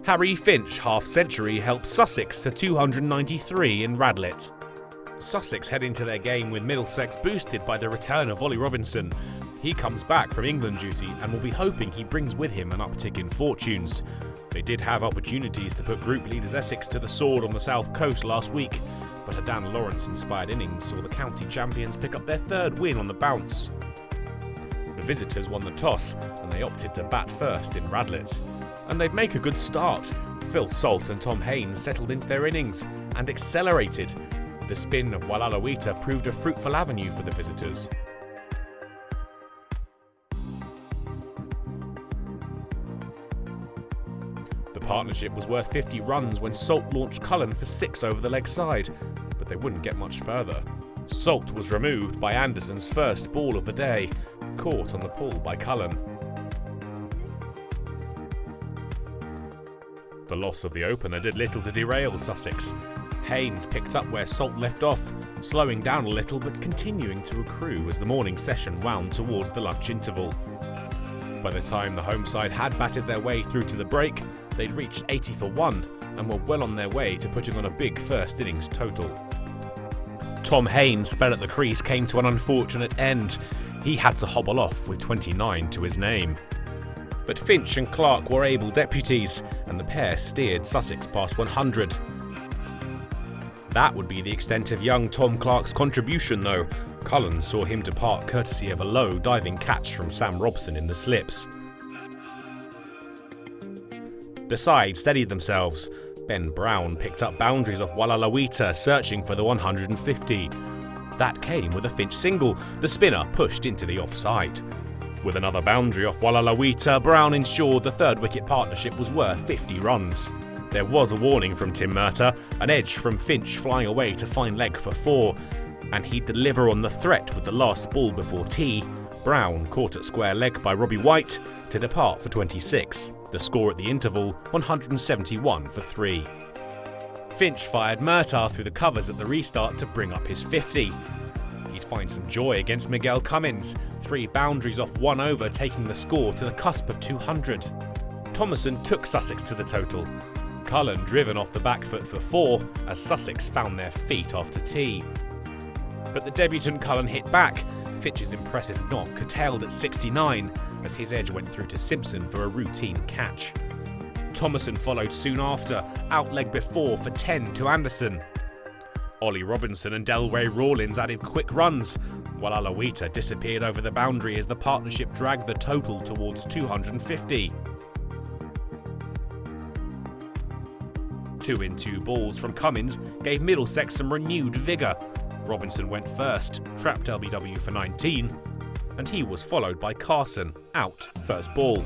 Harry Finch half-century helped Sussex to 293 in Radlett. Sussex head into their game with Middlesex boosted by the return of Ollie Robinson. He comes back from England duty and will be hoping he brings with him an uptick in fortunes. They did have opportunities to put group leaders Essex to the sword on the south coast last week, but a Dan Lawrence-inspired innings saw the county champions pick up their third win on the bounce. The visitors won the toss and they opted to bat first in Radlett. And they'd make a good start. Phil Salt and Tom Haynes settled into their innings and accelerated. The spin of Walalawita proved a fruitful avenue for the visitors. The partnership was worth 50 runs when Salt launched Cullen for 6 over the leg side, but they wouldn't get much further. Salt was removed by Andersson's first ball of the day, caught on the pull by Cullen. The loss of the opener did little to derail Sussex. Haynes picked up where Salt left off, slowing down a little but continuing to accrue as the morning session wound towards the lunch interval. By the time the home side had batted their way through to the break, they'd reached 80 for 1 and were well on their way to putting on a big first innings total. Tom Haynes' spell at the crease came to an unfortunate end. He had to hobble off with 29 to his name. But Finch and Clark were able deputies, and the pair steered Sussex past 100. That would be the extent of young Tom Clark's contribution though. Cullen saw him depart courtesy of a low diving catch from Sam Robson in the slips. The side steadied themselves. Ben Brown picked up boundaries off Walalawita, searching for the 150. That came with a Finch single. The spinner pushed into the offside. With another boundary off Walalawita, Brown ensured the third wicket partnership was worth 50 runs. There was a warning from Tim Murtagh, an edge from Finch flying away to fine leg for 4, and he'd deliver on the threat with the last ball before tea. Brown caught at square leg by Robbie White to depart for 26. The score at the interval, 171 for 3. Finch fired Murtagh through the covers at the restart to bring up his 50. He'd find some joy against Miguel Cummins, 3 boundaries off 1 over taking the score to the cusp of 200. Thomason took Sussex to the total. Cullen driven off the back foot for 4 as Sussex found their feet after tea. But the debutant Cullen hit back. Finch's impressive knock curtailed at 69 as his edge went through to Simpson for a routine catch. Thomason followed soon after, outleg before for 10 to Andersson. Ollie Robinson and Delray Rawlins added quick runs, while Alawita disappeared over the boundary as the partnership dragged the total towards 250. 2 in 2 balls from Cummins gave Middlesex some renewed vigour. Robinson went first, trapped LBW for 19, and he was followed by Carson, out first ball.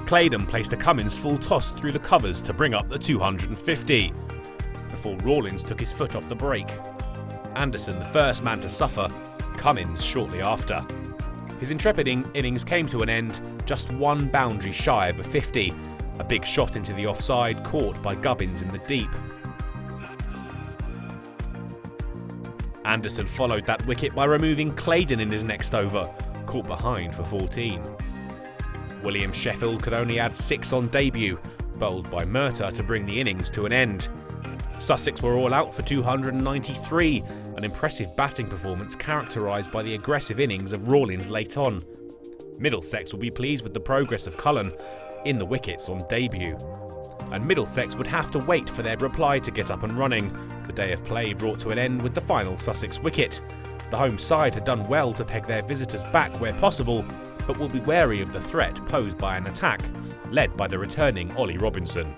Claydon placed a Cummins full toss through the covers to bring up the 250, before Rawlins took his foot off the brake. Andersson the first man to suffer, Cummins shortly after. His intrepid innings came to an end, just 1 boundary shy of a 50, a big shot into the offside caught by Gubbins in the deep. Andersson followed that wicket by removing Claydon in his next over, caught behind for 14. William Sheffield could only add 6 on debut, bowled by Murtagh to bring the innings to an end. Sussex were all out for 293, an impressive batting performance characterised by the aggressive innings of Rawlins late on. Middlesex will be pleased with the progress of Cullen in the wickets on debut. And Middlesex would have to wait for their reply to get up and running. The day of play brought to an end with the final Sussex wicket. The home side had done well to peg their visitors back where possible, but will be wary of the threat posed by an attack, led by the returning Ollie Robinson.